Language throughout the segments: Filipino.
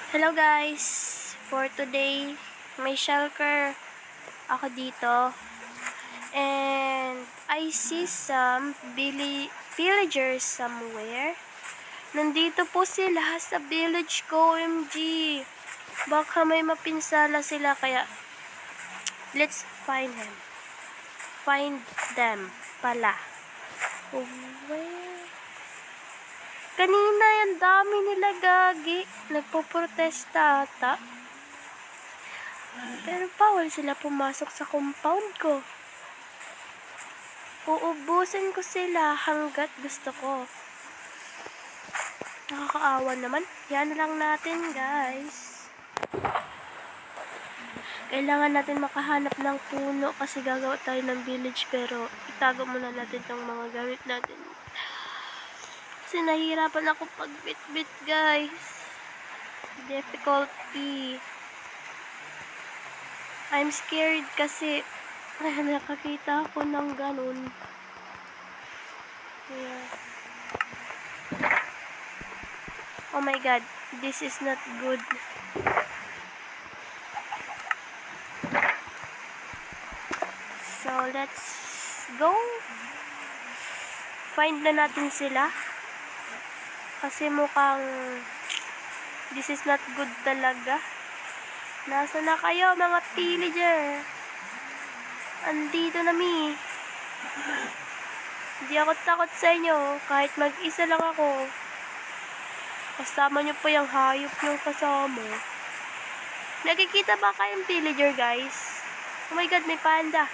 Hello guys! For today, may shulker ako dito. And I see some villagers somewhere. Nandito po sila sa village ko, OMG. Baka may mapinsala sila kaya let's find them. Find them pala. Oh, where? Kanina yan, dami nila gagi. Nagpo-protesta ata. Pero bawal sila pumasok sa compound ko. Uubusin ko sila hanggat gusto ko. Nakakaawa naman. Yan lang natin, guys. Kailangan natin makahanap ng puno kasi gagawa tayo ng village, pero itago muna natin tong mga gamit natin. Kasi nahihirapan ako pag-bit-bit, guys. Difficulty. I'm scared kasi nakakita ako ng ganun. Yeah. Oh my god, this is not good. So let's go. Find na natin sila. Kasi mukhang this is not good talaga. Nasa na kayo mga villager? Andito na mi. Hindi ako takot sa inyo. Kahit mag-isa lang ako. Kasama nyo pa yung hayop yung kasama. Nakikita ba kayong villager, guys? Oh my god, may panda.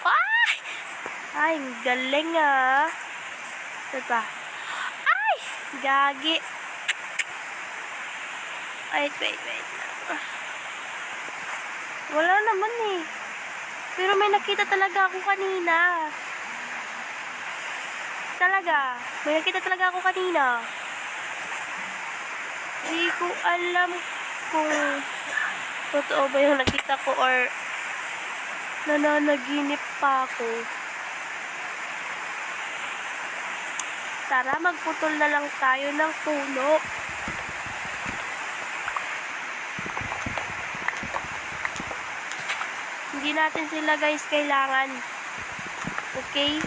Ay! Ay, ang galing ah. Ito pa. Ay! Gagi. Wait. Wala naman eh. Pero may nakita talaga ako kanina. May nakita talaga ako kanina. Hindi ko alam kung totoo ba yung nakita ko or nananaginip pa ako. Tara, magputol na lang tayo ng puno. Hindi natin sila, guys, kailangan. Okay?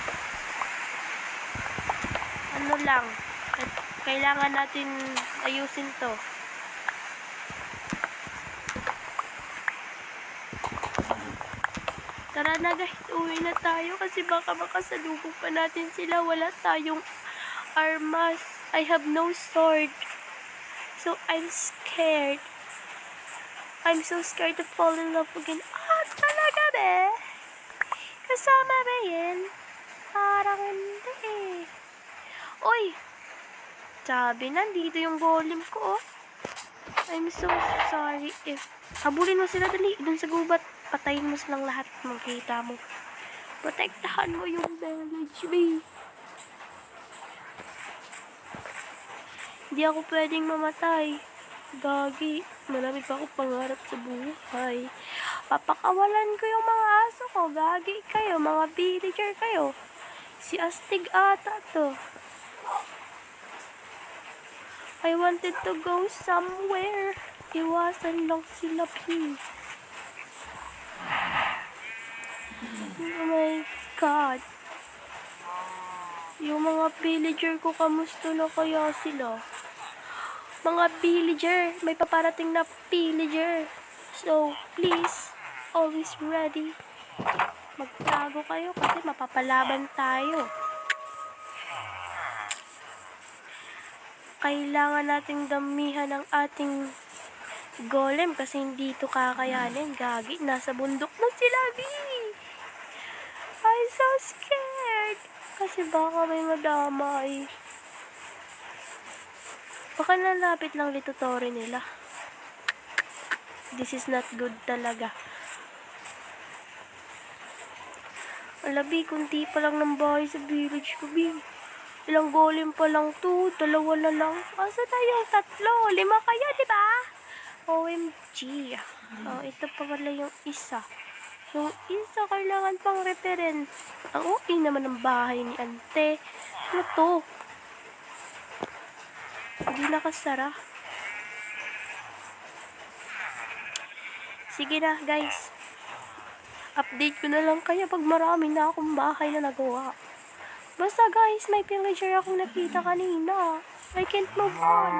Ano lang. Kailangan natin ayusin to. Tara na, guys. Uwi na tayo kasi baka makasalubong pa natin sila. Wala tayong armas. I have no sword. So, I'm scared. I'm so scared to fall in love again. Ah, talaga be? Kasama ba yan? Parang hindi. Uy! Sabi, nandito yung golem ko, oh. I'm so sorry if... Habulin mo sila, dali. Dun sa gubat. Patayin mo silang lahat. Makita mo. Protektahan mo yung village, be. Hindi ako pwedeng mamatay. Gagi. Marami pa ako pangarap sa buhay. Papakawalan ko yung mga aso ko. Gagi kayo. Mga villager kayo. Si Astig ata to. I wanted to go somewhere. Iwasan lang sila, please. Oh my God. Yung mga villager ko, kamusta na kaya sila? Mga villager, may paparating na villager. So, please, always ready. Magtago kayo kasi mapapalaban tayo. Kailangan nating damihan ng ating golem kasi hindi ito kakayanin. Gagi, nasa bundok na sila, B. I'm so scared. Kasi baka may madamay. Baka nalapit lang dito tore nila. This is not good talaga. Alabi, kunti pa lang ng bahay sa village ko, B. Ilang golem pa lang to. 2 na lang. Asa tayong 3? 5 kaya, diba? OMG. Oh, ito pa pala yung isa. Yung isa kailangan pang reference. Ang okay naman ng bahay ni ante. Ano to? Hindi nakasara. Sige na, guys. Update ko na lang kaya pag marami na akong bahay na nagawa. Basta guys, may pillager akong nakita kanina. I can't move on.